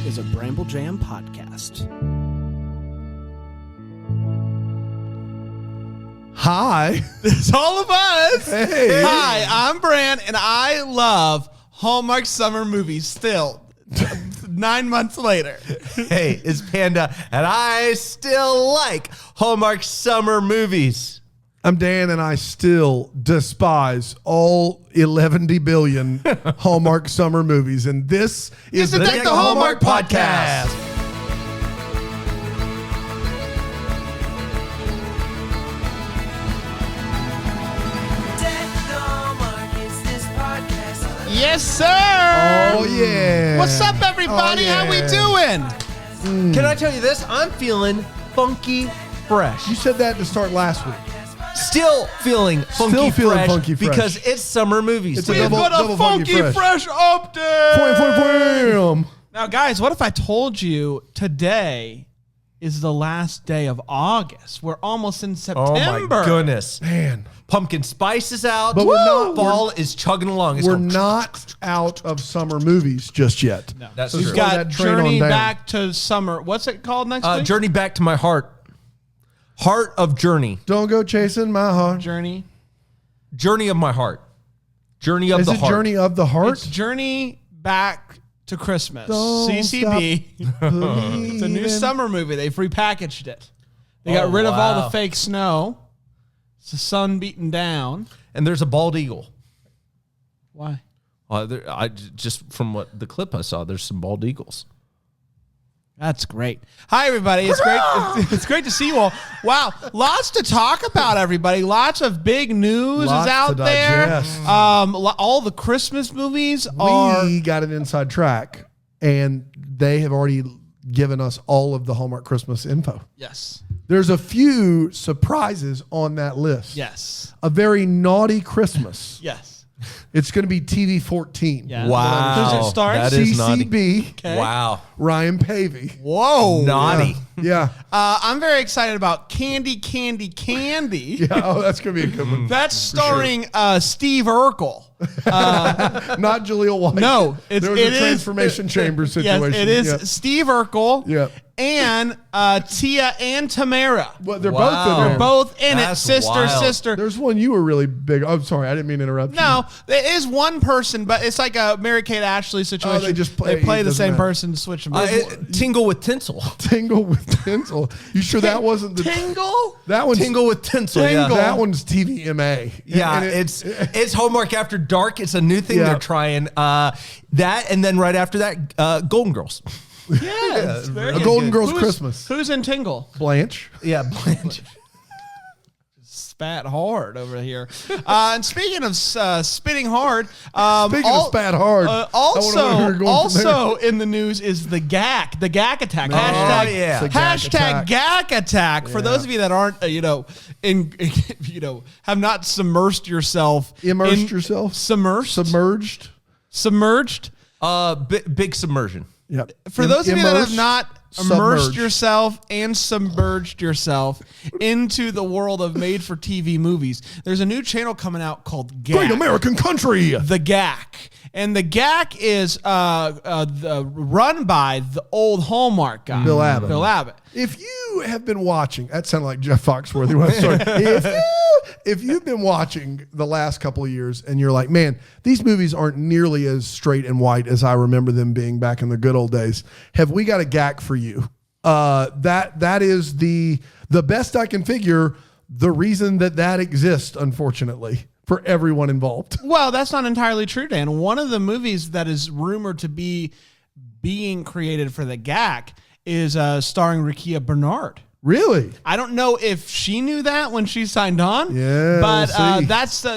is a Bramble Jam podcast. Hi. It's all of us. Hey. Hi, I'm Bran, and I love Hallmark Summer movies still. 9 months later. Hey, it's Panda, and I still like Hallmark Summer movies. I'm Dan, and I still despise all 11 billion Hallmark summer movies. And this is the Deck the Hallmark podcast. Yes, sir. Oh, yeah. What's up, everybody? Oh, yeah. How we doing? Can I tell you this? I'm feeling funky fresh. You said that to start last week. Still feeling funky fresh because it's summer movies. It's a We've double- got a double funky fresh update. Bam. Now, guys, what if I told you today is the last day of August? We're almost in September. Oh, my goodness. Man. Pumpkin spice is out. But we're not- Fall is chugging along. It's We're going not out of summer movies just yet. No. That's So true. slow We've got that train on Journey down. Back to Summer. What's it called next week? Journey Back to My Heart. Heart of Journey. Don't go chasing my heart. Journey. Journey of My Heart. Journey of Is the it Heart. Journey of the Heart? It's Journey Back to Christmas. Don't CCB. It's a new summer movie. They've repackaged it. They got rid of all the fake snow. It's the sun beating down. And there's a bald eagle. Why? Just from what the clip I saw, there's some bald eagles. That's great. Hi, everybody. It's great. It's great to see you all. Wow, lots to talk about, everybody. Lots of big news Lots is out to there. digest. All the Christmas movies are. We got an inside track, and they have already given us all of the Hallmark Christmas info. Yes. There's a few surprises on that list. Yes. A very naughty Christmas. Yes. It's going to be TV 14. Yeah. Wow. Who's it stars? That is naughty. CCB, Okay. Wow. Ryan Pavey. Whoa. Naughty. Yeah. I'm very excited about Candy. Yeah. Oh, that's going to be a good one. That's starring Steve Urkel. Not Jaleel White. No, there was a transformation chamber situation. Yes, it is Yeah. Steve Urkel. Yeah. And Tia and Tamara. Well, they're Wow. both in there. They're both in That's it. Sister, wild. sister. There's one you were really big. I'm sorry, I didn't mean to interrupt you. No, there is one person, but it's like a Mary-Kate Ashley situation. they just play- They play it the doesn't same matter. person to switch them. Tingle with Tinsel. Tingle with Tinsel. You sure that wasn't the Tingle? That one's Tingle with Tinsel. Yeah. That one's TVMA. Yeah, And it's Hallmark After Dark. It's a new thing Yeah. they're trying. That, and then right after that, Golden Girls. Yeah, it's very A good. Golden Girls Christmas. Who's in Tingle? Blanche. Yeah, Blanche. Spat hard over here. And speaking of spitting hard, Speaking of spat hard, I wanna know where you're going from also in the news is the GAC attack. Hashtag, yeah. It's a gag hashtag GAC attack. For those of you that aren't, have not submersed yourself. Immersed yourself? Submerged. Big submersion. Yep. For those of you that have Immersed, not immersed submerged. yourself and submerged yourself into the world of made-for-TV movies, there's a new channel coming out called GAC. Great American Country. The GAC. And the GAC is run by the old Hallmark guy. Bill Abbott. Bill Abbott. If you have been watching, that sounded like Jeff Foxworthy. I'm sorry. If you've been watching the last couple of years and you're like, man, these movies aren't nearly as straight and white as I remember them being back in the good old days, have we got a GAC for you? That is the best I can figure. The reason that exists, unfortunately, for everyone involved. Well, that's not entirely true, Dan. One of the movies that is rumored to be being created for the GAC is starring Rikert Bernard. Really? I don't know if she knew that when she signed on. Yeah, but we'll see.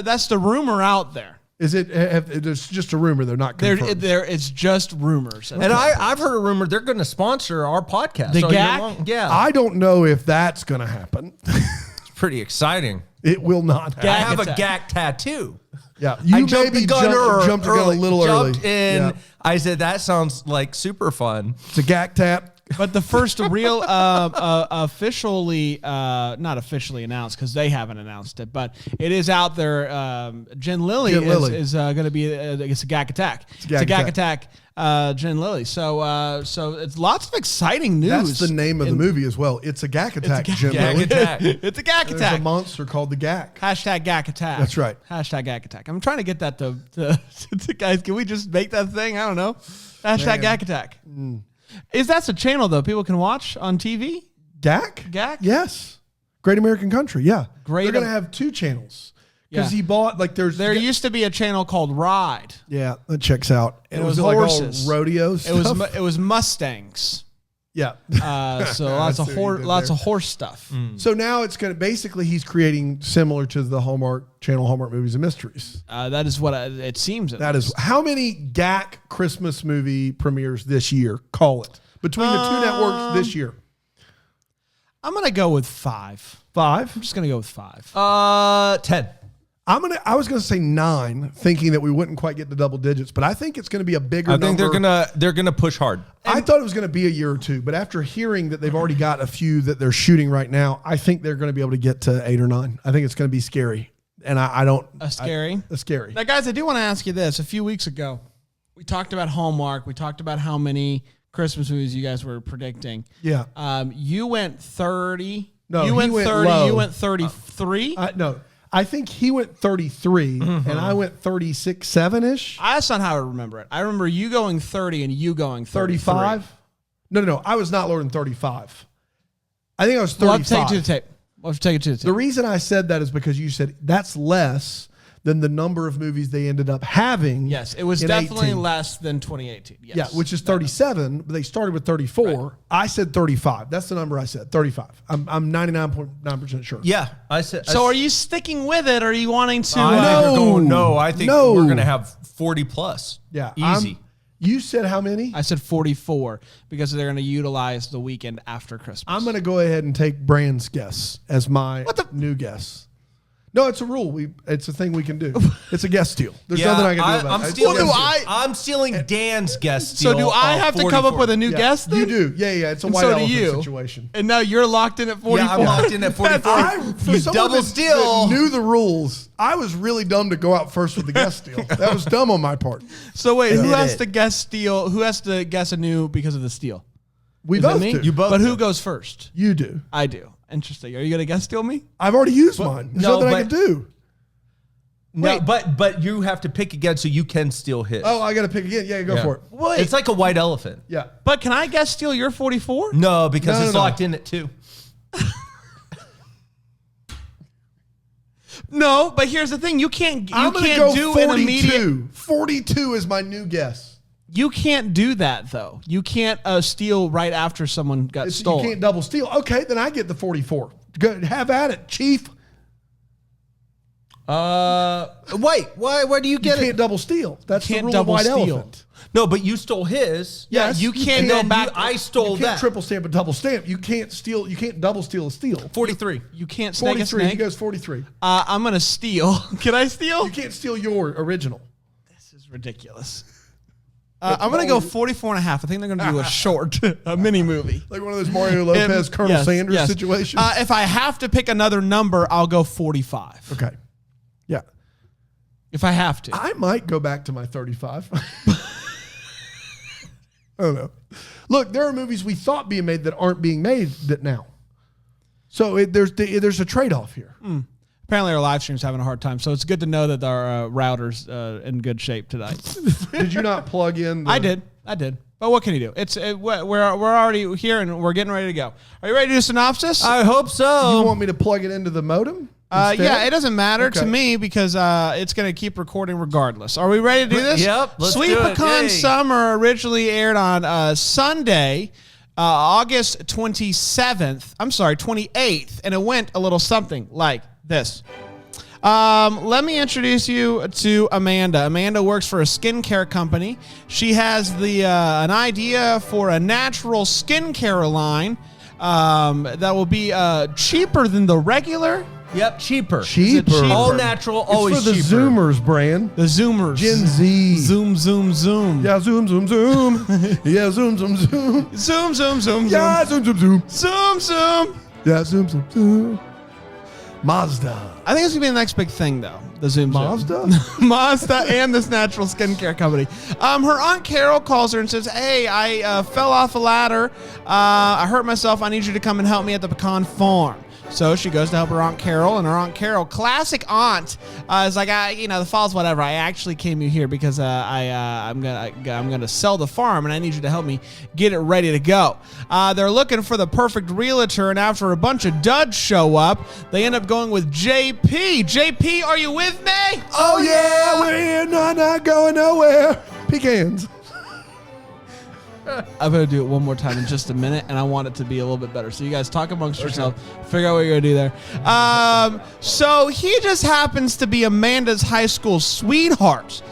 that's the rumor out there. Is it? It's just a rumor. They're not confirmed. It's just rumors. And I've heard a rumor they're going to sponsor our podcast. The all year GAC? long. Yeah. I don't know if that's going to happen. It's pretty exciting. It will not happen. I have a attack. GAC tattoo. Yeah, you maybe jumped the gun a little early. Jumped in. Yeah. I said, that sounds like super fun. It's a GAC tat. But the first real officially, not officially announced because they haven't announced it, but it is out there. Jen Lilly is going to be, it's a Gak Attack. It's a Gak Attack. Jen Lilly. So it's lots of exciting news. That's the name of the movie as well. It's a Gak Attack. Jen Lilly. It's a Gak Attack. There's a monster called the Gak. Hashtag Gak Attack. That's right. Hashtag Gak Attack. I'm trying to get that to guys. Can we just make that thing? I don't know. Hashtag Gak Attack. Is that a channel though people can watch on TV? Gak? Yes. Great American Country. Yeah. They're going to have 2 channels. Because he bought, there used to be a channel called Ride. Yeah, that checks out. And it was like horses. All rodeo stuff. It was Mustangs. Yeah. So lots of horse stuff. So now it's going to, basically he's creating similar to the Hallmark Channel, Hallmark Movies and Mysteries. That is what it seems. That is, how many Gak Christmas movie premieres this year? Call it. Between the 2 networks this year. I'm going to go with 5. 5? I'm just going to go with 5. 10. I was gonna say 9, thinking that we wouldn't quite get to double digits, but I think it's gonna be a bigger number. I think they're gonna push hard. I thought it was gonna be a year or 2, but after hearing that they've already got a few that they're shooting right now, I think they're gonna be able to get to 8 or 9. I think it's gonna be scary, and I don't scary. Scary. Now, guys, I do want to ask you this. A few weeks ago, we talked about Hallmark. We talked about how many Christmas movies you guys were predicting. Yeah. You went 30. No, you went 30. Low. You went 33. No. I think he went 33, and I went 36, 7-ish. That's not how I remember it. I remember you going 30 and you going 35. No. I was not lower than 35. I think I was 35. We'll have to take it to the tape. The reason I said that is because you said that's less than the number of movies they ended up having. Yes, it was definitely less than 2018. Yes. Yeah, which is 37, but they started with 34. Right. I said 35. That's the number I said, 35. I'm 99.9% sure. Yeah, I said. So are you sticking with it, or are you wanting to? I think we're going to have 40 plus. Yeah. Easy. You said how many? I said 44 because they're going to utilize the weekend after Christmas. I'm going to go ahead and take Brand's guess as my new guess. No, it's a rule. It's a thing we can do. It's a guess steal. There's nothing I can do about it. I'm stealing Dan's guess steal. So do I have to come up with a new guess then? You do. Yeah. It's a white elephant situation. And now you're locked in at 44. Yeah, I'm locked in at 44. You double steal. Knew the rules. I was really dumb to go out first with the guess steal. That was dumb on my part. So wait, who has to guess steal? Who has to guess a new because of the steal? We both do. You both. But who goes first? You do. I do. Interesting. Are you going to guess steal me? I've already used mine. There's nothing I can do. No, but you have to pick again so you can steal his. Oh, I got to pick again. Yeah, go for it. Wait. It's like a white elephant. Yeah. But can I guess steal your 44? No, because it's locked in at 2. No, but here's the thing. You can't I'm gonna can't go do 42. an immediate. 42 is my new guess. You can't do that, though. You can't steal right after someone got stolen. You can't double steal. Okay, then I get the 44. Good. Have at it, Chief. Wait, why do you get You can't double steal. That's the rule of white elephant. No, but you stole his. Yes. You can't go back. I stole You can't triple stamp a double stamp. You can't steal. You can't double steal a steal. 43. You can't snake a 43. snake. He goes 43. I'm going to steal. Can I steal? You can't steal your original. This is ridiculous. I'm going to go 44 and a half. I think they're going to do a short, a mini movie. Like one of those Mario Lopez, Colonel Sanders situations. If I have to pick another number, I'll go 45. Okay. Yeah. If I have to. I might go back to my 35. I don't know. Look, there are movies we thought being made that aren't being made that now. So there's a trade-off here. Apparently our live stream's having a hard time, so it's good to know that our router's in good shape tonight. Did you not plug in? I did. But what can you do? We're already here and we're getting ready to go. Are you ready to do synopsis? I hope so. You want me to plug it into the modem? Yeah, it doesn't matter to me because it's going to keep recording regardless. Are we ready to do this? Yep, let's Sweet do it. Pecan Yay. Summer originally aired on Sunday, August 27th. I'm sorry, 28th, and it went a little something like this. Let me introduce you to Amanda. Amanda works for a skincare company. She has an idea for a natural skincare line that will be cheaper than the regular Yep, cheaper. Cheaper. All natural, always It's for the cheaper. Zoomers brand. The Zoomers. Gen Z. Zoom, zoom, zoom. Yeah, zoom, zoom, zoom. Yeah, zoom, zoom, zoom. Zoom, zoom, zoom, Yeah, zoom. zoom, zoom, zoom. Zoom, zoom. Yeah, zoom, zoom, zoom. Mazda. I think it's going to be the next big thing, though. The Zoom, zoom. Mazda? Mazda and this natural skincare company. Her Aunt Carol calls her and says, hey, I fell off a ladder. I hurt myself. I need you to come and help me at the Pecan Farm. So she goes to help her Aunt Carol, and her Aunt Carol, classic aunt, is like, the fall's whatever. I actually came you here because I'm gonna sell the farm, and I need you to help me get it ready to go. They're looking for the perfect realtor, and after a bunch of duds show up, they end up going with JP. JP, are you with me? Oh, yeah, we're not going nowhere. Pecans. I'm going to do it one more time in just a minute, and I want it to be a little bit better. So you guys talk amongst yourself, figure out what you're going to do there. So he just happens to be Amanda's high school sweetheart.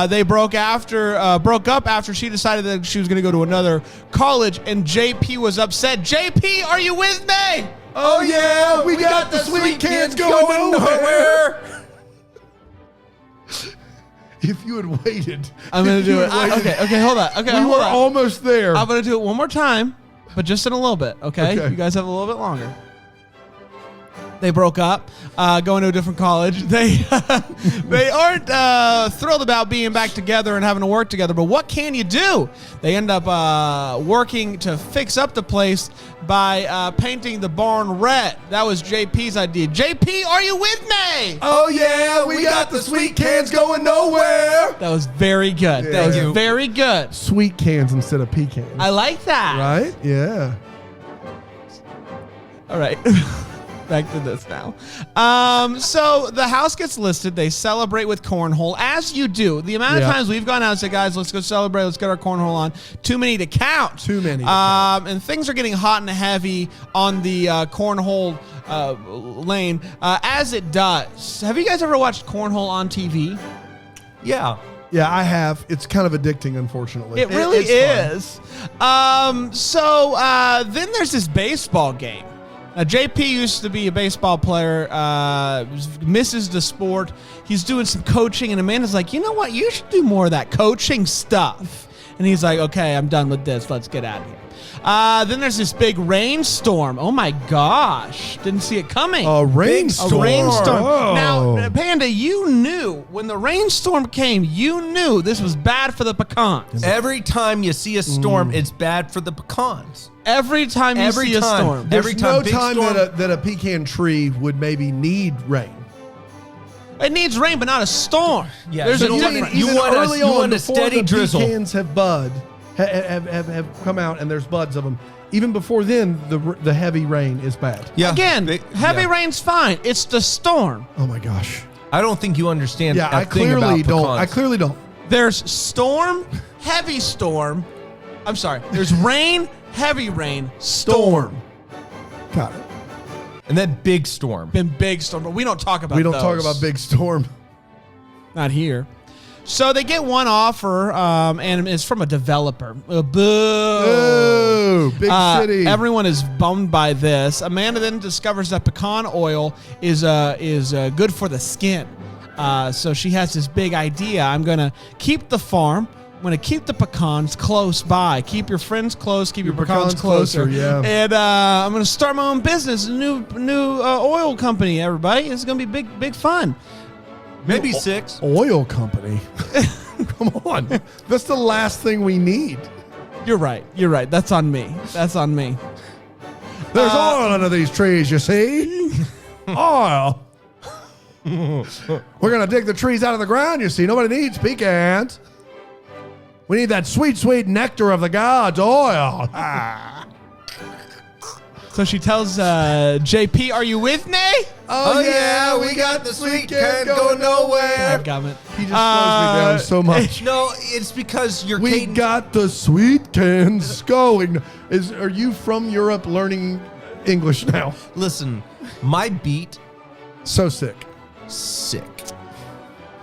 They broke up after she decided that she was going to go to another college, and JP was upset. JP, are you with me? Oh, yeah, we got the sweet cans going nowhere. If you had waited. I'm going to do it. Okay, hold on. Okay, We hold were on. almost there. I'm going to do it one more time, but just in a little bit, okay? Okay. You guys have a little bit longer. They broke up, going to a different college. They aren't thrilled about being back together and having to work together, but what can you do? They end up working to fix up the place by painting the barn red. That was JP's idea. JP, are you with me? Oh, yeah, we got the sweet cans going nowhere. That was very good. That was very good. Sweet cans instead of pecans. I like that. Right? Yeah. All right. Back to this now. So the house gets listed. They celebrate with cornhole, as you do. The amount of times we've gone out and said, guys, let's go celebrate. Let's get our cornhole on. Too many to count. Too many. And things are getting hot and heavy on the cornhole lane, as it does. Have you guys ever watched cornhole on TV? Yeah. Yeah, I have. It's kind of addicting, unfortunately. It really it's fun. is. So then there's this baseball game. Now, JP used to be a baseball player, misses the sport. He's doing some coaching, and Amanda's like, you know what? You should do more of that coaching stuff. And he's like, okay, I'm done with this. Let's get out of here. Then there's this big rainstorm. Oh, my gosh. Didn't see it coming. A rainstorm. A rainstorm. Oh. Now, Panda, you knew when the rainstorm came, you knew this was bad for the pecans. Every time you see a storm, it's bad for the pecans. Every time you see a storm. There's no big time storm- that a pecan tree would maybe need rain. It needs rain, but not a storm. Yeah, There's a you want- difference. you want early you on, want a before steady the drizzle. Pecans have have come out, and there's buds of them. Even before then, the heavy rain is bad. Yeah. Again, heavy rain's fine. It's the storm. Oh my gosh. I don't think you understand. Yeah, a I thing clearly about don't. pecans. I clearly don't. There's storm, heavy storm. I'm sorry. There's rain, heavy rain, storm. Got it. And then big storm. Been big storm, but we don't talk about We don't those. talk about big storm. Not here. So they get one offer, and it's from a developer. Boo. Oh, big city. Everyone is bummed by this. Amanda then discovers that pecan oil is good for the skin. So she has this big idea. I'm going to keep the farm. I'm going to keep the pecans close by. Keep your friends close. Keep your pecans closer. Yeah. And I'm going to start my own business, a new oil company, everybody. It's going to be big fun. Maybe 6. Oil company. Come on. That's the last thing we need. You're right. That's on me. There's oil under these trees, you see? Oil. We're going to dig the trees out of the ground, you see. Nobody needs pecans. We need that sweet, sweet nectar of the gods, oil. So she tells JP, are you with me? Oh, yeah, we got the sweet cans going nowhere. Dadgummit. He just slows me down so much. No, it's because you're We got the sweet cans going. Are you from Europe learning English now? Listen, my beat, So sick. sick.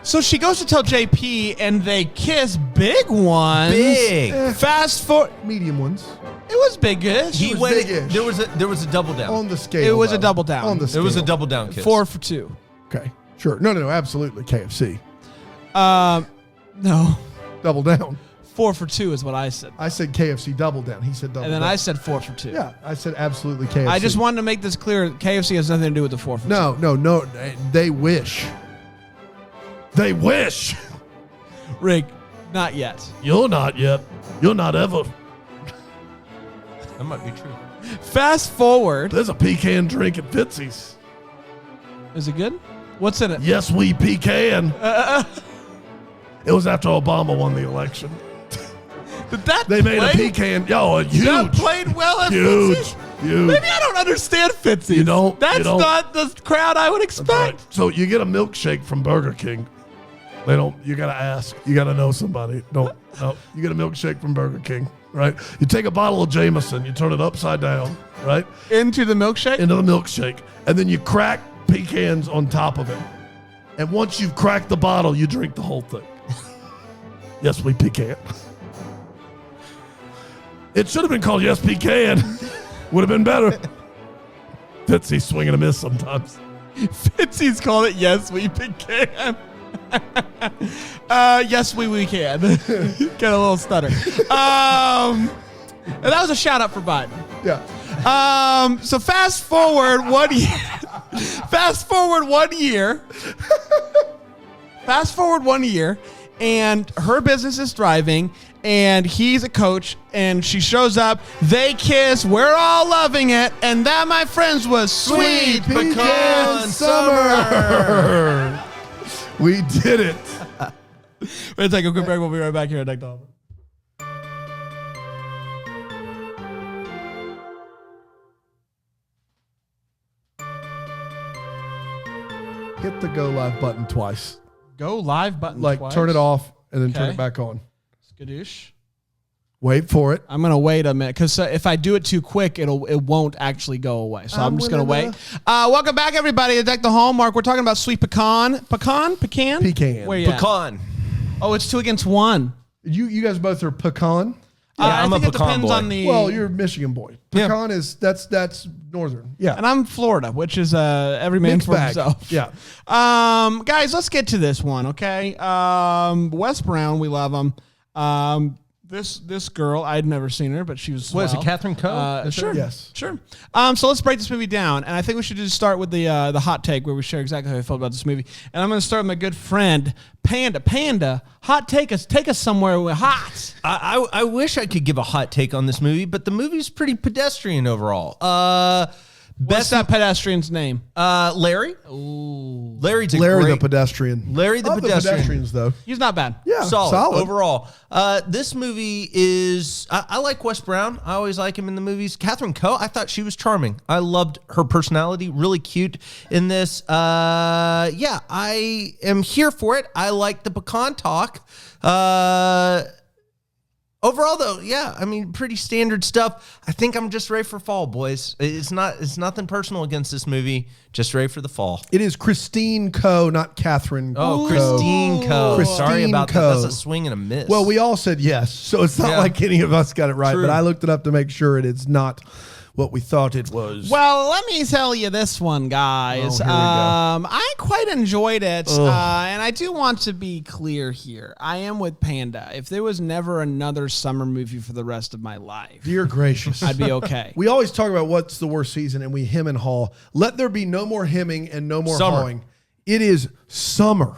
So she goes to tell JP, and they kiss. Big ones. Big. Fast forward. Medium ones. It was big-ish. He was went. big-ish. There was a double down. On the scale. It was a though. double down. On the It scale. was a double down kiss. 4 for 2. Okay. Sure. No, absolutely. KFC. No. Double down. 4 for 2 is what I said. I said KFC double down. He said double And then down. I said 4 for 2. Yeah, I said absolutely KFC. I just wanted to make this clear. KFC has nothing to do with the 4 for 2. No. They wish. They wish. Rick, not yet. You're not yet. You're not ever. That might be true. Fast forward. There's a pecan drink at Fitzy's. Is it good? What's in it? Yes, we pecan. It was after Obama won the election. Did that They made a play- pecan. Yo, huge. That played well at Huge. Fitzy's? Huge. Maybe I don't understand Fitzy's. You don't? That's You don't? not the crowd I would expect. Right. So you get a milkshake from Burger King. They don't. You gotta ask. You gotta know somebody. No. You get a milkshake from Burger King, right? You take a bottle of Jameson. You turn it upside down, right, Into the milkshake? into the milkshake, and then you crack pecans on top of it. And once you've cracked the bottle, you drink the whole thing. Yes, we pecan. It should have been called Yes Pecan. Would have been better. Fitzy swing and a miss sometimes. Fitzy's called it Yes We Can. Yes we can. Get a little stutter. And that was a shout out for Biden. Yeah. So fast forward 1 year. Fast forward 1 year. Fast forward 1 year, and her business is thriving, and he's a coach, and she shows up. They kiss. We're all loving it, and that, my friends, was Sweet Pecan Summer. We did it. We're gonna take a quick break. We'll be right back here at Deck the Hallmark. Hit the go live button twice. Go live button. Like twice. turn it off and then turn Okay. it back on. Skadoosh. Wait for it. I'm gonna wait a minute because if I do it too quick, it won't actually go away. So I'm just gonna wait. Welcome back, everybody, to Deck the Hallmark. We're talking about sweet pecan. Pecan. Pecan. Where you at? Pecan. Oh, it's 2 against 1. You guys both are pecan. Yeah, I'm I a think it pecan depends boy. on the. Well, you're a Michigan boy. Yeah. Pecan is that's northern. Yeah. and I'm Florida, which is every man Mixed for bag. himself. Yeah. Guys, let's get to this one, okay? Wes Brown, we love him. This girl, I'd never seen her, but she was. What is it, swell. Catherine Coe? Sure. Yes. Sure. So let's break this movie down, and I think we should just start with the hot take where we share exactly how we felt about this movie. And I'm going to start with my good friend Panda. Hot take us somewhere with hot. I wish I could give a hot take on this movie, but the movie's pretty pedestrian overall. What's that pedestrian's name? Larry. Ooh, Larry's a Larry great, the pedestrian. Larry the Of pedestrian. pedestrians though. he's not bad. Yeah. Solid overall. This movie is. I like Wes Brown. I always like him in the movies. Catherine Coe, I thought she was charming. I loved her personality. Really cute in this. Yeah, I am here for it. I like the pecan talk. Overall, though, yeah, I mean, pretty standard stuff. I think I'm just ready for fall, boys. It's nothing personal against this movie. Just ready for the fall. It is Christine Coe, not Catherine. Oh, Coe. Christine Coe. Christine Sorry about Coe. that. That's a swing and a miss. Well, we all said yes, so it's not Yeah. like any of us got it right. True. But I looked it up to make sure it is not what we thought it was. Well, let me tell you this one, guys. Oh, here we go. I quite enjoyed it, and I do want to be clear here. I am with Panda. If there was never another summer movie for the rest of my life, Dear gracious. I'd be okay. We always talk about what's the worst season, and we hem and haw. Let there be no more hemming and no more Summer. hawing. It is summer.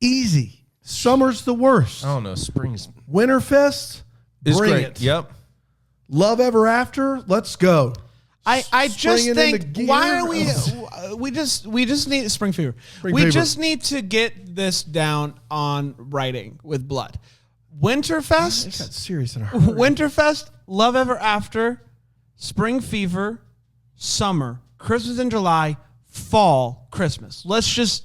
Easy. Summer's the worst. I don't know. Spring's Winterfest, is bring great. it. Yep. Love Ever After, let's go. I just Springing think into gear. why are we just need spring fever. We fever. just need to get this down on writing with blood. Winterfest, Got serious in a hurry. Winterfest, Love Ever After, Spring Fever, Summer, Christmas in July, Fall, Christmas. Let's just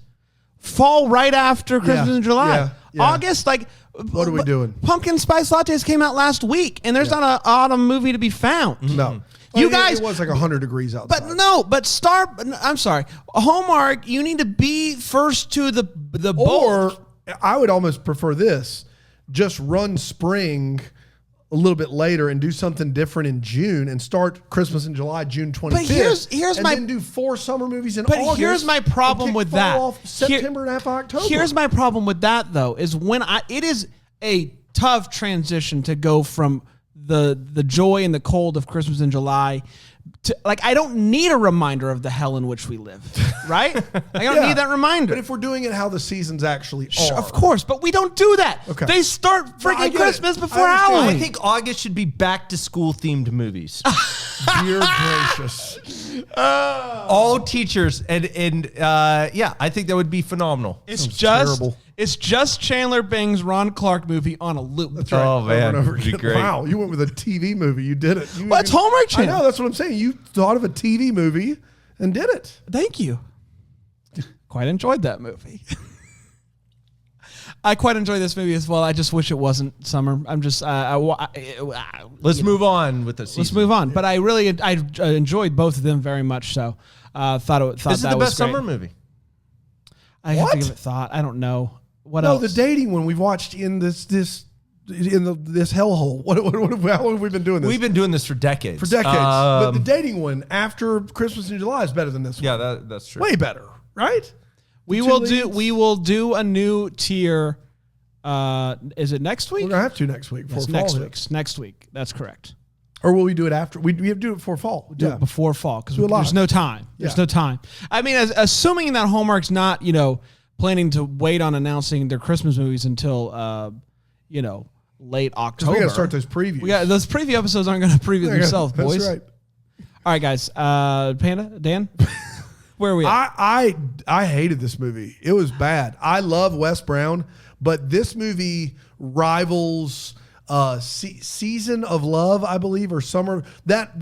fall right after Christmas in July. yeah, yeah. August, like What are we doing? Pumpkin Spice Lattes came out last week, and there's not an autumn movie to be found. No. You Well, guys- it was like 100 degrees outside. I'm sorry. Hallmark, you need to be first to the boat. Or I would almost prefer this. Just run spring a little bit later and do something different in June and start Christmas in July, June 25th. But here's and my then do 4 summer movies in But August. here's my problem and with fall that. Off September and half October. Here's my problem with that though, is when it is a tough transition to go from the joy and the cold of Christmas in July to, like, I don't need a reminder of the hell in which we live, right? I don't need that reminder. But if we're doing it how the seasons actually are. Sure, of course, but we don't do that. Okay. They start I freaking get Christmas it. before I understand. Halloween. I think August should be back to school themed movies. Dear gracious. All teachers and yeah, I think that would be phenomenal. It's Sounds just terrible. it's just Chandler Bing's Ron Clark movie on a loop. That's right. Oh, man. Over and over It'd be again. great. Wow, you went with a TV movie. You did it. Well, it's Hallmark Channel. I know, that's what I'm saying. You thought of a TV movie and did it. Thank you. Quite enjoyed that movie. I quite enjoy this movie as well. I just wish it wasn't summer. I'm just Let's move on with the season. let's move on. But I really I enjoyed both of them very much. So thought This that is the was best great. summer movie. I have to What? give it thought. I don't know what No, else. the dating one we've watched in this hellhole. How long have we been doing this? We've been doing this for decades. for decades. But the dating one after Christmas in July is better than this one. Yeah, that's true. Way better, right? we two will leads. we will do a new tier. Is it next week? We're gonna have to next week. Yes, Before next fall week. hits. Next week. That's correct. Or will we do it after? We have to do it before fall. Do it before fall because Do it there's live. no time. There's Yeah. no time. I mean, assuming that Hallmark's not, planning to wait on announcing their Christmas movies until, late October. We got to start those previews. Those preview episodes aren't going to preview themselves, That's boys. right. All right, guys. Panda, Dan, where are we at? I hated this movie. It was bad. I love Wes Brown, but this movie rivals Season of Love, I believe, or Summer. That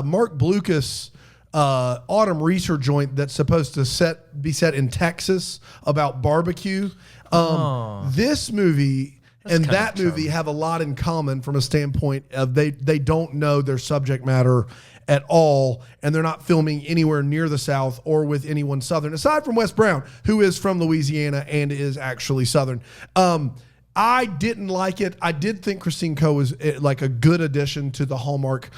Mark Blucas Autumn Reeser joint that's supposed to be set in Texas about barbecue. This movie and that movie have a lot in common from a standpoint of they don't know their subject matter at all, and they're not filming anywhere near the South or with anyone Southern, aside from Wes Brown, who is from Louisiana and is actually Southern. I didn't like it. I did think Christine Coe was like a good addition to the Hallmark,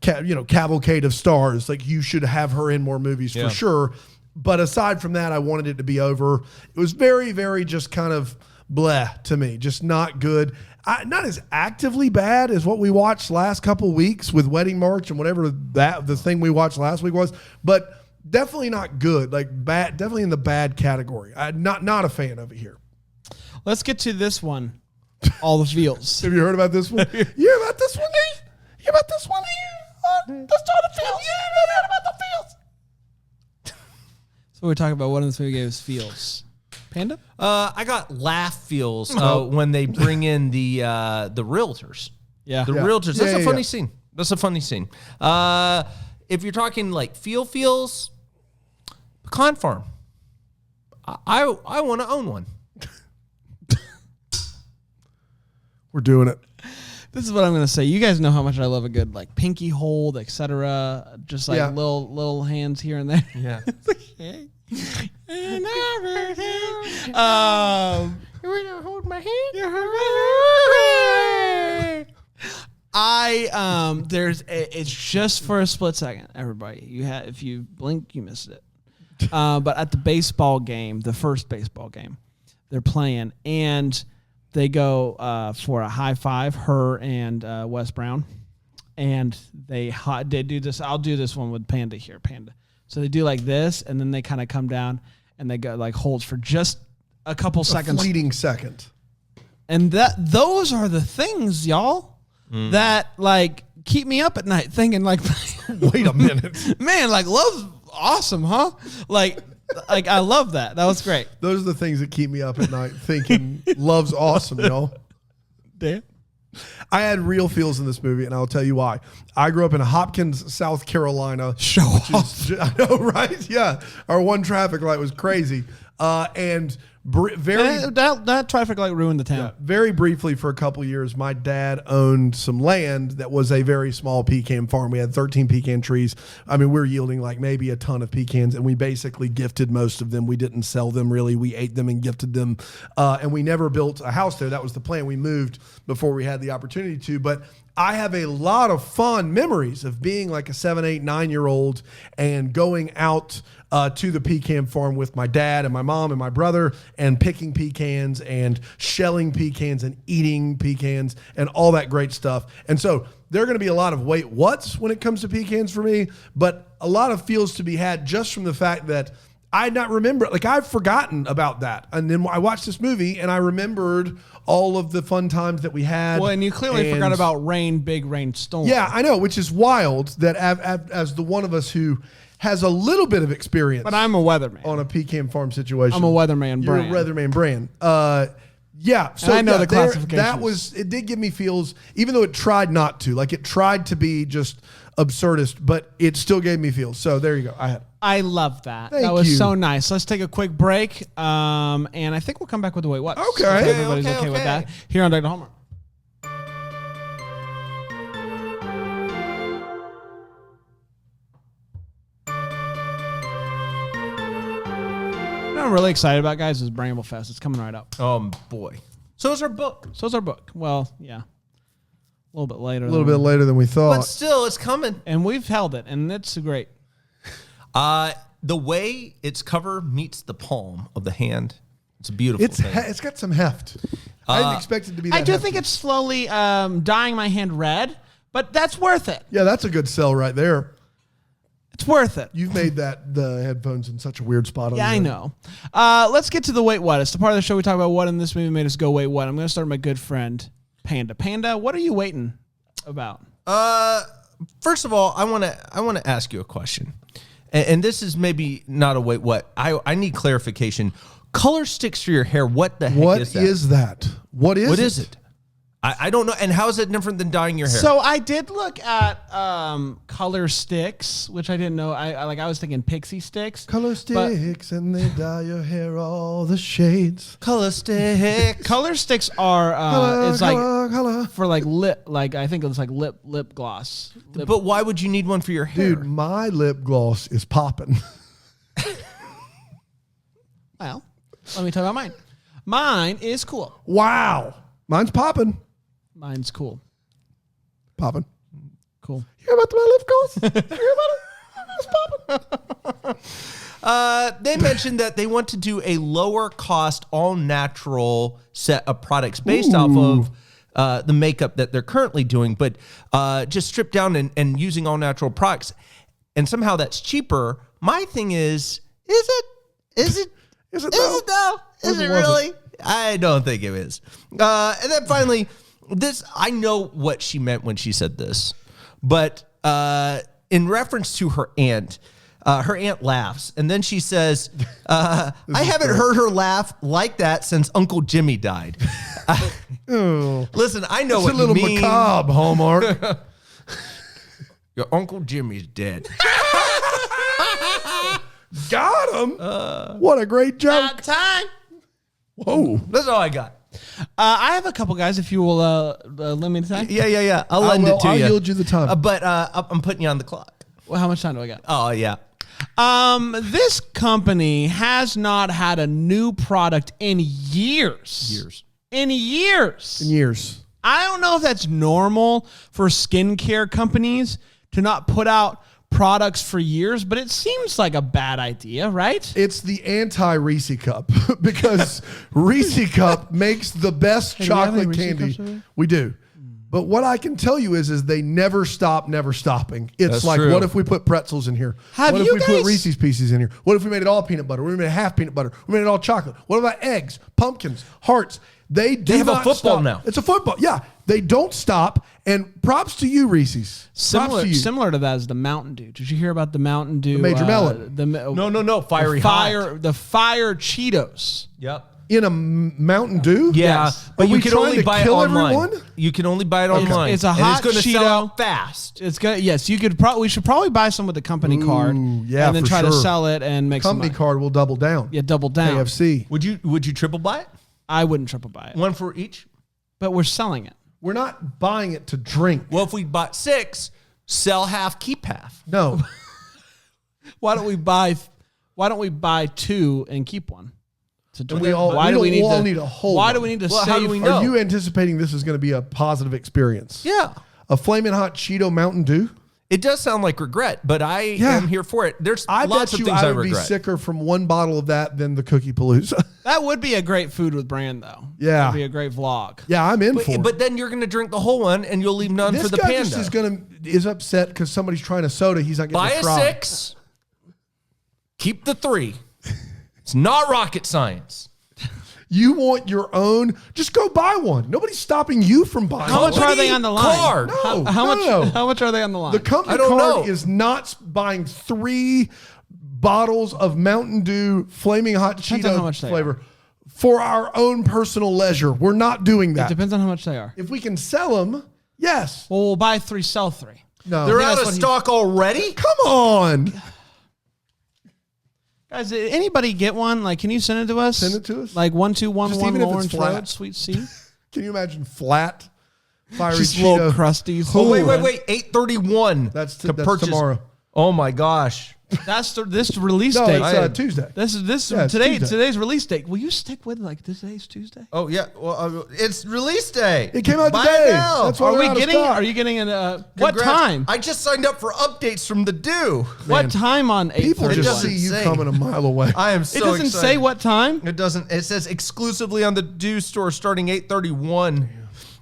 cavalcade of stars. Like, you should have her in more movies for sure. But aside from that, I wanted it to be over. It was very, very just kind of bleh to me. Just not good. Not as actively bad as what we watched last couple weeks with Wedding March and whatever the thing we watched last week was, but definitely not good. Like, bad, definitely in the bad category. I'm not a fan of it here. Let's get to this one. All the feels. Have you heard about this one? You hear about this one? You hear about this one? That's all the feels. You heard about the feels. So we're talking about one of this movie gave us feels. Panda? I got laugh feels when they bring in the realtors. Yeah. The realtors. That's Yeah, a funny yeah. scene. That's a funny scene. If you're talking like feels, Pecan Farm. I want to own one. We're doing it. This is what I'm gonna say. You guys know how much I love a good like pinky hold, etc. Just like Yeah. little hands here and there. Yeah. You wanna hold my hand? It's just for a split second, everybody. If you blink, you missed it. But at the baseball game, the first baseball game, they're playing, and they go for a high five, her and Wes Brown, and they do this. I'll do this one with Panda here, Panda. So they do like this, and then they kind of come down, and they go like holds for just a couple seconds, Fleeting second. and those are the things, y'all, that like keep me up at night, thinking like, Wait a minute. man, like love's awesome, huh? Like I love that. That was great. Those are the things that keep me up at night thinking love's awesome, y'all. Dan? I had real feels in this movie, and I'll tell you why. I grew up in Hopkins, South Carolina. Show off. I know, right? Yeah. Our one traffic light was crazy. And That traffic light ruined the town. Very briefly, for a couple years, my dad owned some land that was a very small pecan farm. We had 13 pecan trees. I mean, we were yielding like maybe a ton of pecans, and we basically gifted most of them. We didn't sell them really. We ate them and gifted them. And we never built a house there. That was the plan. We moved before we had the opportunity to. But I have a lot of fond memories of being like a 7, 8, 9-year-old and going out to the pecan farm with my dad and my mom and my brother and picking pecans and shelling pecans and eating pecans and all that great stuff. And so there are going to be a lot of wait what's when it comes to pecans for me, but a lot of feels to be had just from the fact that I not remember, like I've forgotten about that. And then I watched this movie and I remembered all of the fun times that we had. Well, and you clearly forgot about big rainstorm. Yeah, I know, which is wild that as the one of us who has a little bit of experience. But I'm a weatherman. On a pecan farm situation. I'm a weatherman brand. You're a weatherman brand. Yeah. So and I know the classifications. It did give me feels, even though it tried not to, like it tried to be just absurdist, but it still gave me feels. So there you go. I love that. Thank that was you. so nice. Let's take a quick break. And I think we'll come back with the wait what. Okay. So if everybody's okay with that. Here on Dr. Hallmark. What I'm really excited about, guys, is Bramble Fest. It's coming right up. Boy. So is our book. Well, yeah. A little bit later. A little bit later than we thought. But still, it's coming. And we've held it, and it's great. The way its cover meets the palm of the hand, it's a beautiful thing. It's got some heft. I didn't expect it to be that I do hefty. think it's slowly dyeing my hand red, but that's worth it. Yeah, that's a good sell right there. It's worth it. You've made the headphones in such a weird spot. Yeah, I know. Let's get to the wait what. It's the part of the show we talk about what in this movie made us go wait what. I'm going to start with my good friend, Panda. Panda, what are you waiting about? First of all, I want to ask you a question. And this is maybe not a wait what. I need clarification. Color sticks for your hair. What the heck is that? What is it? I don't know. And how is it different than dyeing your hair? So I did look at color sticks, which I didn't know. I was thinking pixie sticks. Color sticks, and they dye your hair all the shades. Color sticks. Color sticks are color. for like lip, like I think it's like lip gloss. But why would you need one for your hair? Dude, my lip gloss is popping. Well, let me tell you about mine. Mine is cool. Wow. Mine's popping. Mine's cool. Popping. Cool. You hear about my lip gloss? You hear about it? It's popping. They mentioned that they want to do a lower cost, all natural set of products based off of the makeup that they're currently doing, but just stripped down and using all natural products. And somehow that's cheaper. My thing is it though? Is it really? I don't think it is. And then finally, I know what she meant when she said this, but in reference to her aunt laughs, and then she says, I haven't heard her laugh like that since Uncle Jimmy died. Listen, I know what you mean. It's a little macabre, Hallmark. Your Uncle Jimmy's dead. Got him. What a great joke. Time. Whoa. That's all I got. I have a couple guys, if you will lend me the time. Yeah. I'll lend it to you. I'll yield you the time. But I'm putting you on the clock. Well, how much time do I got? Oh, yeah. This company has not had a new product in years. In years. I don't know if that's normal for skincare companies to not put out products for years, but it seems like a bad idea, right? It's the anti-Reese cup because Reese cup makes the best chocolate candy. We do. But what I can tell you is they never stop, never stopping. It's That's like, true. What if we put pretzels in here? Have what you if we guys- put Reese's Pieces in here? What if we made it all peanut butter? What if we made it half peanut butter? We made it all chocolate. What about eggs, pumpkins, hearts? They have a not football stop. now. It's a football. Yeah. They don't stop. And props to you, Reese's. Props to you. Similar to that is the Mountain Dew. Did you hear about the Mountain Dew? The Major Melon. No. Fiery The Fire Cheetos. Yep. in a Mountain Dew? Yeah, Yes. but Are you we can trying only to buy it kill online. everyone? You can only buy it online. It's a And hot it's Cheeto. sell out fast. It's good. Yes, you could. We should probably buy some with the company card, yeah, and then for try to sure. sell it and make Company some money. card will double down. Yeah, double down. KFC. Would you triple buy it? I wouldn't triple buy it, One for each? but we're selling it. We're not buying it to drink. Well, if we bought 6, sell half, keep half. No. Why don't we buy 2 and keep one? To drink? we all- why we do we don't need all to, need a whole Why do one. we need to Well, save? how do we know? Are you anticipating this is going to be a positive experience? Yeah. A flaming hot Cheeto Mountain Dew? It does sound like regret, but I am here for it. There's I lots bet of you things I I would be regret. sicker from one bottle of that than the Cookie Palooza. That would be a great food with brand, though. Yeah. That'd be a great vlog. Yeah, I'm in for it. But then you're going to drink the whole one, and you'll leave none this for the guy panda. just is upset because somebody's trying a soda. He's not getting Buy a a fry. 6, keep the 3. It's not rocket science. You want your own? Just go buy one. Nobody's stopping you from buying How one. much are they on the line? Card. No, How much? no. How much are they on the line? The company I don't card know. is not buying 3 bottles of Mountain Dew Flaming Hot Depends on how much Cheeto they flavor for our own personal leisure. We're not doing that. Depends on how much they are. If we can sell them, yes. Well, we'll buy 3, sell 3. No. They're think out that's of what he- stock already? Come on. Guys, did anybody get one? Like, can you send it to us? Send it to us. Like 1211 Just even if it's Lawrence flat. Road, Suite C. Can you imagine flat, fiery Just Cheeto? little crusties. Oh, wait. 8:31. That's to that's purchase tomorrow. Oh my gosh. That's this release No, date. it's Tuesday. This is Yeah, it's Tuesday. today's release date. Will you stick with like today's Tuesday? Oh yeah. Well, it's release day. It came out Buy today. it now. That's why Are they're we out of getting? stock. Are you getting what Congrats. time? I just signed up for updates from the Dew. What time on 8:31? People It just doesn't see you say. coming a mile away. I am It so doesn't excited. say what time. It doesn't. It says exclusively on the Dew store starting 8:31.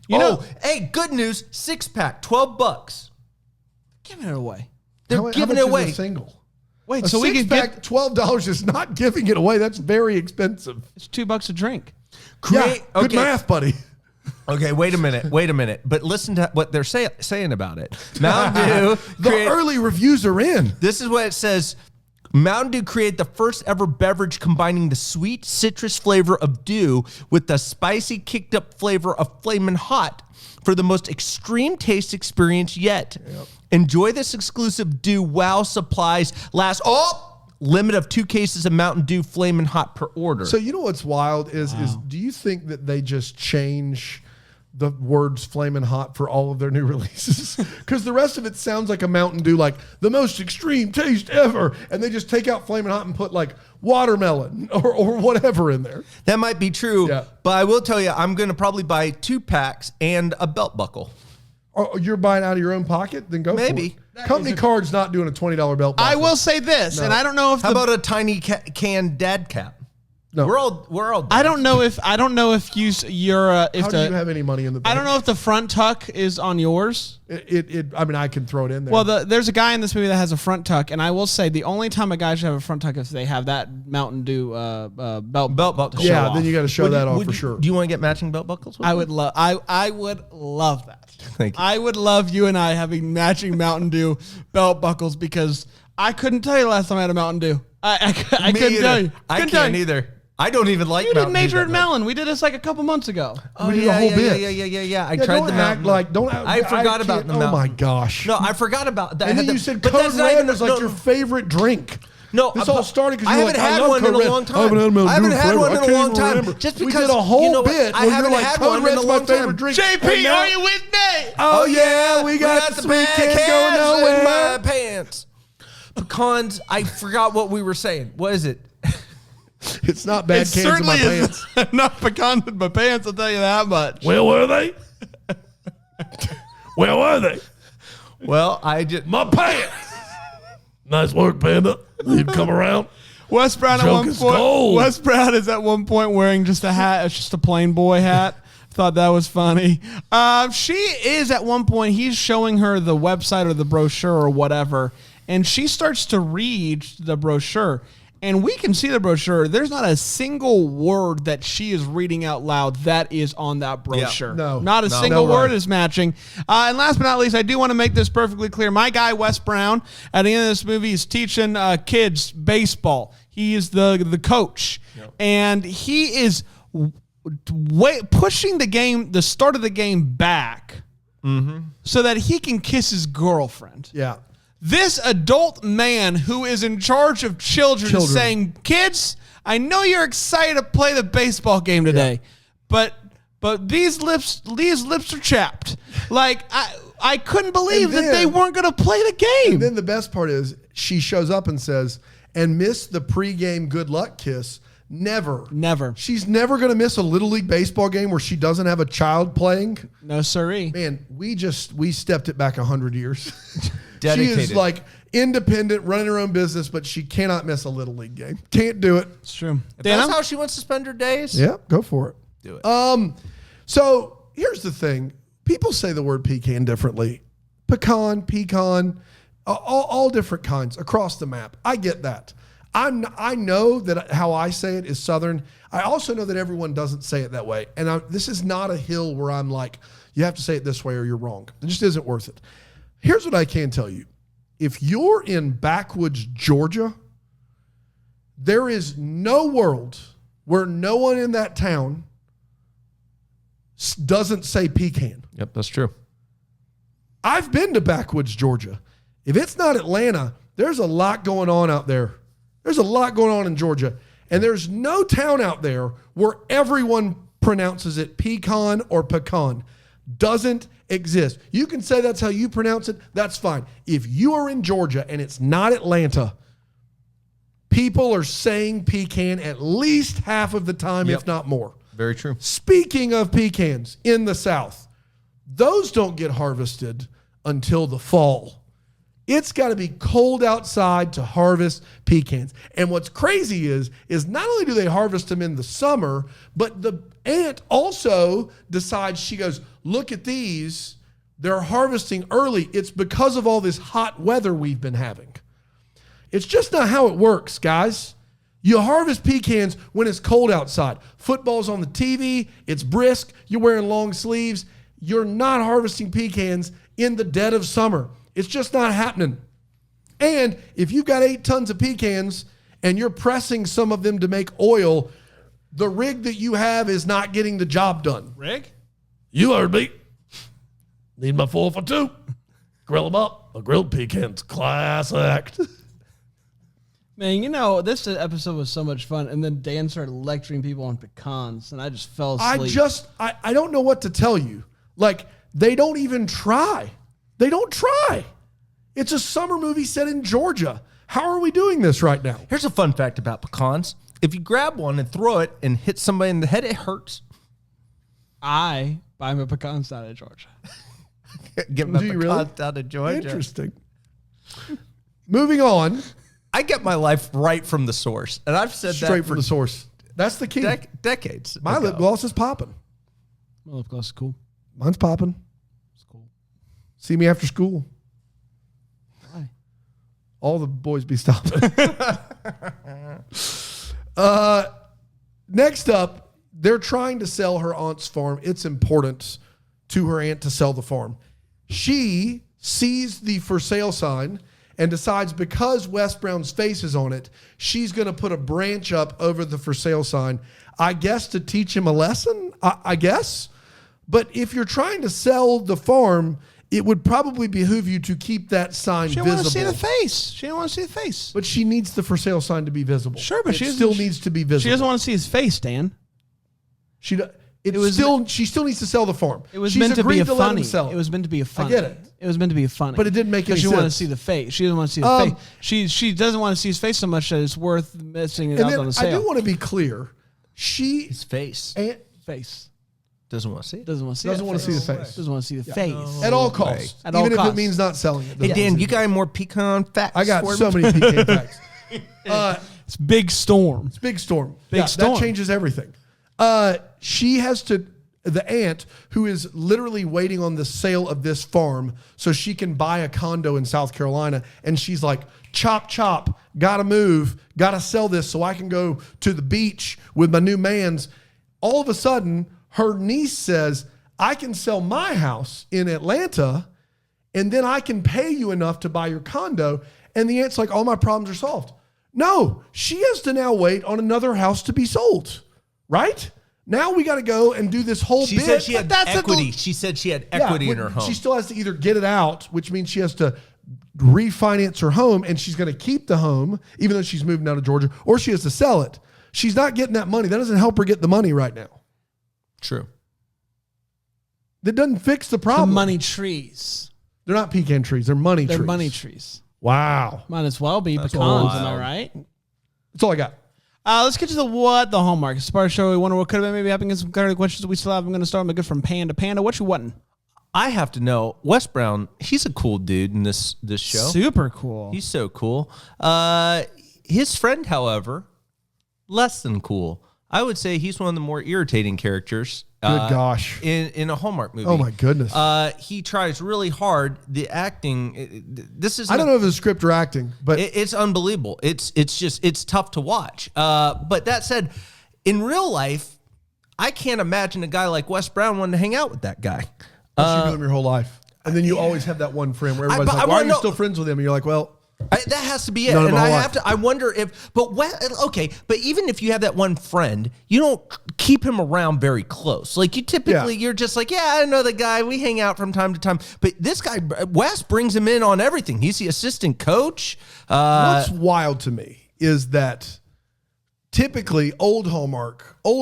You know- hey, good news. 6-pack, $12. Giving it away. They're How giving much it away. Is a single. Wait, A so we can six-pack, get $12 is not giving it away. That's very expensive. it's $2 a drink. Create, Yeah, good math, buddy. Okay, wait a minute. But listen to what they're saying about it. Mountain Dew. The early reviews are in. This is what it says. Mountain Dew created the first ever beverage combining the sweet citrus flavor of Dew with the spicy kicked up flavor of Flamin' Hot for the most extreme taste experience yet. Enjoy this exclusive Dew while supplies last. Limit of 2 cases of Mountain Dew Flamin' Hot per order. So you know what's wild is do you think that they just change the words flaming hot for all of their new releases? Because the rest of it sounds like a Mountain Dew, like the most extreme taste ever. And they just take out flaming hot and put like watermelon or whatever in there. that might be true, Yeah. but I will tell you, I'm going to probably buy 2 packs and a belt buckle. Or you're buying out of your own pocket? Then go Maybe. for it. Company card's not doing a $20 belt. I buckle. will say this, and I don't know if How about a tiny can dad cap? No. We're all. I don't know if you're if How do you the have any money in the bank? I don't know if the front tuck is on yours. I mean, I can throw it in there. Well, there's a guy in this movie that has a front tuck, and I will say the only time a guy should have a front tuck is if they have that Mountain Dew belt buckle. to show yeah, off. then you got to show that off Would for you- sure. Do you want to get matching belt buckles? With I them? would love. I would love that. Thank you. I would love you and I having matching Mountain Dew belt buckles because I couldn't tell you the last time I had a Mountain Dew. I couldn't either. tell you. I Couldn't tell can't you. either. I don't even like. You did Mountain Dew Major that and much. Melon. We did this like a couple months ago. We did a whole bit. Yeah. I Yeah, tried don't the act Mountain. like don't. I forgot about can't- the Oh Mountain. my gosh! No, I forgot about that. and I then had you the- said but Code that's not Red even- was like no, your favorite drink. No, this all started because I you were haven't like, had I love one in Code a Red. long time. I haven't had Mountain I haven't Dew had forever. one in I a can't long even time. remember. Just we because did a whole you know what? bit. I where haven't you're like, had Code one in Red's a my long time. favorite drink. JP, And now- are you with me? Oh yeah, we got the 3 cans going in my nowhere. pants. Pecans. I forgot what we were saying. What is it? It's not bad It cans in my certainly pants. is not pecans in my pants. I'll tell you that much. Where were they? Where were they? Well, I just. My pants. Nice work, Panda. You'd come around. Wes Brown at Joke one is point. gold. Wes Brown is at one point wearing just a hat. It's just a plain boy hat. Thought that was funny. She is at one point. He's showing her the website or the brochure or whatever, and she starts to read the brochure. And we can see the brochure. There's not a single word that she is reading out loud that is on that brochure. No. Not a No. single No word way. is matching. And last but not least, I do want to make this perfectly clear. My guy, Wes Brown, at the end of this movie, is teaching kids baseball. He is the coach, and he is pushing the start of the game back so that he can kiss his girlfriend. Yeah. This adult man who is in charge of children is saying, kids, I know you're excited to play the baseball game today, but these lips are chapped. Like, I couldn't believe that they weren't going to play the game. And then the best part is she shows up and says, and miss the pregame good luck kiss. Never. She's never going to miss a Little League baseball game where she doesn't have a child playing. No, sirree. Man, we stepped it back 100 years. Dedicated. She is like independent, running her own business, but she cannot miss a Little League game. Can't do it. It's true. If that's how she wants to spend her days. Yeah, go for it. Do it. So here's the thing. People say the word pecan differently. Pecan, all different kinds across the map. I get that. I know that how I say it is Southern. I also know that everyone doesn't say it that way. And this is not a hill where I'm like, you have to say it this way or you're wrong. It just isn't worth it. Here's what I can tell you. If you're in backwoods Georgia, there is no world where no one in that town doesn't say pecan. Yep, that's true. I've been to backwoods Georgia. If it's not Atlanta, there's a lot going on out there. There's a lot going on in Georgia. And there's no town out there where everyone pronounces it pecan or pecan. Doesn't exist. You can say that's how you pronounce it. That's fine. If you are in Georgia and it's not Atlanta, people are saying pecan at least half of the time, if not more. Very true. Speaking of pecans in the South, those don't get harvested until the fall. It's got to be cold outside to harvest pecans. And what's crazy is not only do they harvest them in the summer, but the aunt also decides, she goes, look at these. They're harvesting early. It's because of all this hot weather we've been having. It's just not how it works, guys. You harvest pecans when it's cold outside. Football's on the TV. It's brisk. You're wearing long sleeves. You're not harvesting pecans in the dead of summer. It's just not happening. And if you've got 8 tons of pecans and you're pressing some of them to make oil, the rig that you have is not getting the job done. Rig? You heard me. Need my 4 for 2. Grill them up. A grilled pecan's class act. Man, this episode was so much fun, and then Dan started lecturing people on pecans, and I just fell asleep. I don't know what to tell you. Like, they don't even try. They don't try. It's a summer movie set in Georgia. How are we doing this right now? Here's a fun fact about pecans. If you grab one and throw it and hit somebody in the head, it hurts. I buy my pecans out of Georgia. Get my Do you pecans really? out of Georgia. Interesting. Moving on. I get my life right from the source. And I've said Straight that from the source. That's the key. Decades. My ago. lip gloss is popping. My lip gloss is cool. Mine's popping. It's cool. See me after school. Why? All the boys be stopping. Next up, they're trying to sell her aunt's farm. It's important to her aunt to sell the farm. She sees the for sale sign and decides, because Wes Brown's face is on it, she's going to put a branch up over the for sale sign, I guess to teach him a lesson, I guess. But if you're trying to sell the farm, it would probably behoove you to keep that sign visible. She didn't want to see the face. She didn't want to see the face. But she needs the for sale sign to be visible. Sure, but it still needs to be visible. She doesn't want to see his face, Dan. She still needs to sell the farm. It was She's meant to be agreed a let him funny. sell It was meant to be a funny. I get it. It was meant to be a funny. But it didn't make any She sense. wanted to see the face. She didn't want to see the face. She doesn't want to see his face so much that it's worth missing it And out then on the I sale. do want to be clear. His face. Face. Doesn't want to see it. Doesn't want to see Doesn't the want to see the face. face. Doesn't want to see the face. At all costs. At all Even if it costs. means not selling it. Hey, Doesn't Dan, want to you see got any more pecan facts? I got for so me? many pecan facts. It's Big Storm. It's big storm. Big storm. That changes everything. She has to, the aunt who is literally waiting on the sale of this farm so she can buy a condo in South Carolina. And she's like, chop, chop, gotta move, gotta sell this so I can go to the beach with my new mans. All of a sudden, her niece says, I can sell my house in Atlanta and then I can pay you enough to buy your condo. And the aunt's like, all my problems are solved. No, she has to now wait on another house to be sold, right? Now we got to go and do this whole She bit. said she had equity. She said she had equity in her home. She still has to either get it out, which means she has to refinance her home, and she's going to keep the home, even though she's moving out of Georgia, or she has to sell it. She's not getting that money. That doesn't help her get the money right now. True. That doesn't fix the The problem. money trees. They're not pecan trees. They're money They're trees. money trees. Wow. Might as well be That's pecans, am I wild. right? That's all I got. Let's get to the Hallmark. It's part of the show. We wonder what could have been maybe happening. Some kind of questions that we still have. I'm going to start with good from Panda. Panda, what you wanting? I have to know, Wes Brown, he's a cool dude in this show. Super cool. He's so cool. His friend, however, less than cool. I would say he's one of the more irritating characters. Good gosh. In a Hallmark movie. Oh, my goodness. He tries really hard. The acting, this is. I don't know if it's script or acting, but It's unbelievable. It's tough to watch. But that said, in real life, I can't imagine a guy like Wes Brown wanting to hang out with that guy. unless you know him your whole life. And then you always have that one friend where everybody's but like, I why are wanna you know- still friends with him? And you're like, well, That has to be it. None of And my I life. have to. I wonder if. But okay. But even if you have that one friend, you don't keep him around very close. Like you typically, Yeah. you're just like, yeah, I know the guy. We hang out from time to time. But this guy, Wes, brings him in on everything. He's the assistant coach. what's wild to me is that typically old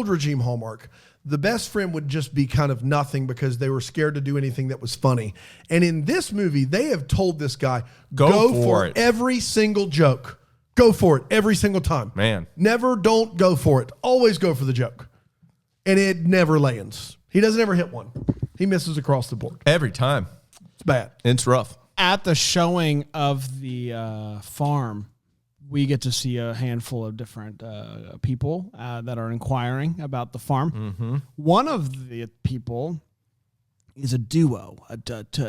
regime Hallmark, the best friend would just be kind of nothing because they were scared to do anything that was funny. And in this movie, they have told this guy, go for it. every single joke. Go for it every single time. Man. Never don't go for it. Always go for the joke. And it never lands. He doesn't ever hit one. He misses across the board. Every time. It's bad. It's rough. At the showing of the farm, we get to see a handful of different people that are inquiring about the farm. Mm-hmm. One of the people is a duo,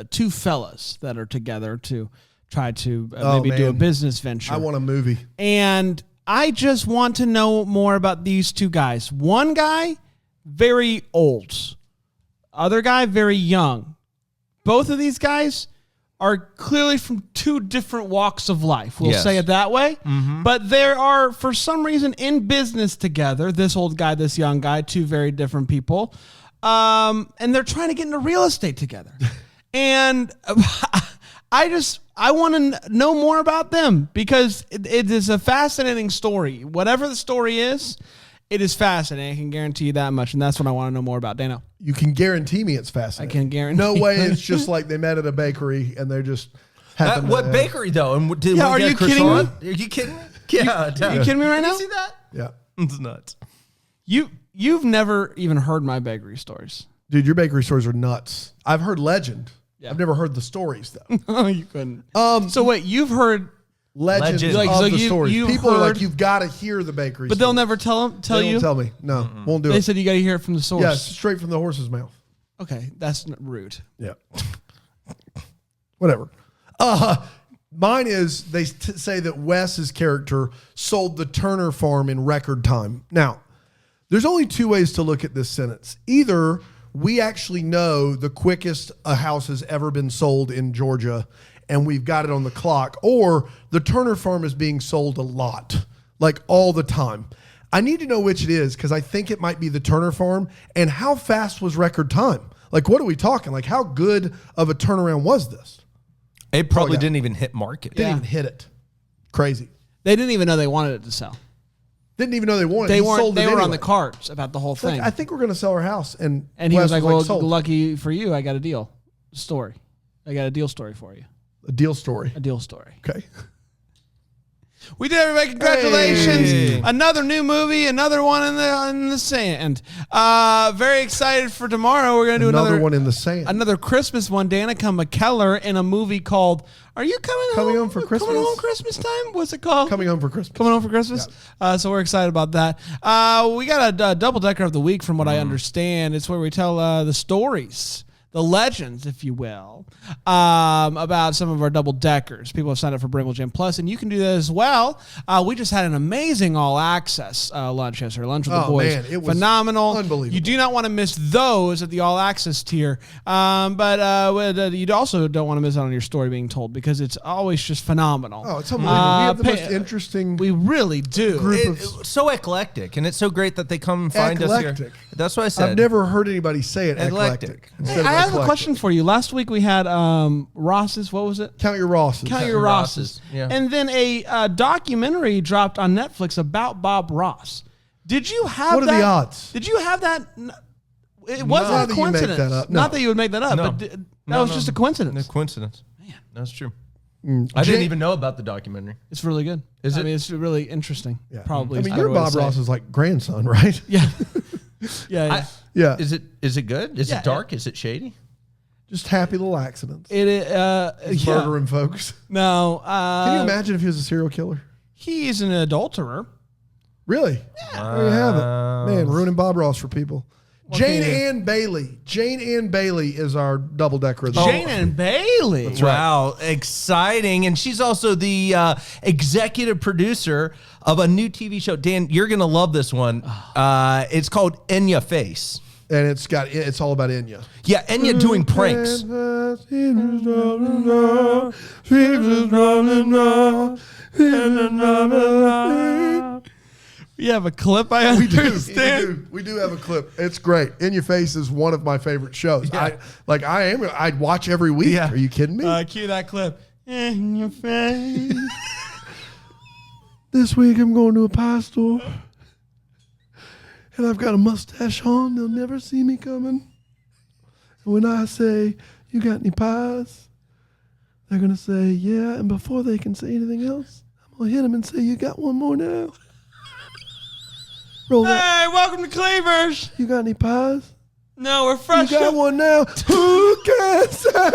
two fellas that are together to try to maybe do a man. business venture. I want a movie. And I just want to know more about these two guys. One guy, very old. Other guy, very young. Both of these guys are clearly from two different walks of life. We'll Yes. say it that way. But they are, for some reason, in business together. This old guy, this young guy, two very different people. And they're trying to get into real estate together. And I want to know more about them because it is a fascinating story. Whatever the story is, it is fascinating. I can guarantee you that much. And that's what I want to know more about. Dano. You can guarantee me it's fascinating. I can guarantee. No way it's just like they met at a bakery and they're just happened What to, bakery though? And did Yeah, we are get you a kidding me? croissant? Are you kidding me? Yeah, Are you kidding me right now? You see that? Yeah. It's nuts. You've never even heard my bakery stories. Dude, your bakery stories are nuts. I've heard legend. Yeah. I've never heard the stories though. Oh, you couldn't. So wait, you've heard, Legends Legend. of Like, so the you- stories. you've People are like, heard- you've got to hear the bakery but they'll stories. never tell They you. won't tell me. No, won't do They it. said you got to hear it from the source. Yeah, it's straight from the horse's mouth. Okay, that's rude. Yeah. Whatever. Mine is they say that Wes's character sold the Turner farm in record time. Now, there's only two ways to look at this sentence. Either we actually know the quickest a house has ever been sold in Georgia and we've got it on the clock, or the Turner farm is being sold a lot, like all the time. I need to know which it is because I think it might be the Turner farm. And how fast was record time? Like, what are we talking? Like, how good of a turnaround was this? It probably got- didn't even hit market. Didn't Yeah. even hit it. Crazy. They didn't even know they wanted it to sell. Didn't even know they wanted it. They He weren't. sold They it were on anyway. the cards about the whole It's like, thing. I think we're going to sell our house. And And he Wes was like, "Well, sold. lucky for you, I got a deal story. I got a deal story for you. A deal story. A deal story." Okay. We did, everybody. Congratulations. Hey. Another new movie, another one in the sand. Very excited for tomorrow. We're going to do Another one in the sand. another Christmas one. Danica McKellar in a movie called Are You Coming Home for Christmas? Coming Home Christmas Time? What's it called? Coming home for Christmas. Coming home for Christmas. So we're excited about that. We got a double decker of the week, from what I understand. It's where we tell the stories the legends, if you will, about some of our double deckers. People have signed up for Bramble Jam Plus, and you can do that as well. We just had an amazing all access lunch yesterday. Lunch with the boys, man, it was phenomenal. unbelievable. You do not want to miss those at the all access tier, but you also don't want to miss out on your story being told because it's always just phenomenal. Oh, it's unbelievable. We have the most interesting. We really do. It's so eclectic, and it's so great that they come and find us Eclectic. here. That's what I said. I've never heard anybody say it eclectic. instead of I have a eclectic. question for you. Last week we had Ross's. What was it? Count your Rosses. Count your Rosses. Yeah. And then a documentary dropped on Netflix about Bob Ross. Did you have What are that? the odds? Did you have that? It Not wasn't that a you make coincidence. that up. No. Not that you would make that up, No. but that was just a coincidence. No coincidence. Man, that's true. Mm. I didn't even know about the documentary. It's really good. Is I it? mean, it's really interesting. Yeah. Probably. I is mean, a better you're way to Bob say it. Ross's like grandson, right? Yeah. Yeah. Yeah. Is it good? Is Yeah, it dark? Is it shady? Just happy little accidents. Yeah. Murdering folks. No. Can you imagine if he was a serial killer? He's an adulterer. Really? Yeah. There you have it. Man, ruining Bob Ross for people. Jane Ann Bailey. Jane Ann Bailey is our double decker of the Jane and Bailey. Wow, exciting. And she's also the executive producer of a new TV show. Dan, you're going to love this one. It's called Enya Face. And it's all about Enya. Yeah, Enya doing pranks. You have a clip, I understand. We do have a clip. It's great. In Your Face is one of my favorite shows. Yeah. I'd watch every week. Yeah. Are you kidding me? Cue that clip. In your face. This week I'm going to a pie store. And I've got a mustache on. They'll never see me coming. And when I say, you got any pies? They're going to say, yeah. And before they can say anything else, I'm going to hit them and say, you got one more now? Roll that. Hey, welcome to Cleavers. You got any pies? No, we're You fresh. got one now. Who can say got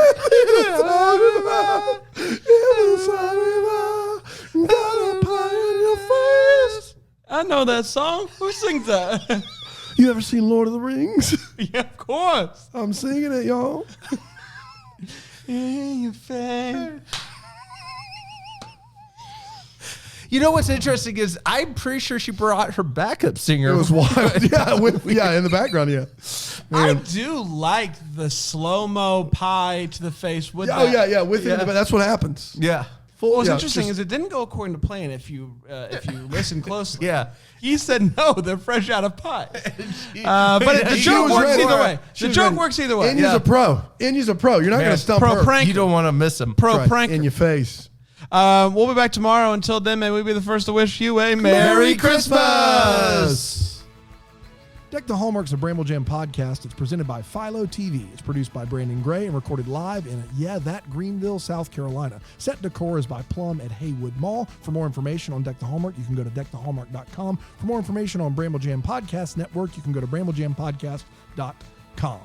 a pie in your face? I know that song. Who sings that? You ever seen Lord of the Rings? Yeah, of course. I'm singing it, y'all. In your face. You know what's interesting is I'm pretty sure she brought her backup singer. It was wild. Yeah, in the background, yeah. I Man. do like the slow-mo pie to the face with Oh, that. yeah. With it, but that's what happens. Yeah. What's Yeah, interesting just- is it didn't go according to plan if you listen closely. Yeah. He said no, they're fresh out of pie. But the She joke was works ready. either way. She The was joke ready. works either way. Enya's a pro. Enya's a pro. You're not going to stump pro her. prank. You don't want to miss him. Pro That's prank. right. In your face. We'll be back tomorrow. Until then, may we be the first to wish you a Merry Christmas. Deck the Hallmark's a Bramble Jam podcast. It's presented by Philo TV. It's produced by Brandon Gray and recorded live in, Greenville, South Carolina. Set decor is by Plum at Haywood Mall. For more information on Deck the Hallmark, you can go to deckthehallmark.com. For more information on Bramble Jam Podcast Network, you can go to bramblejampodcast.com.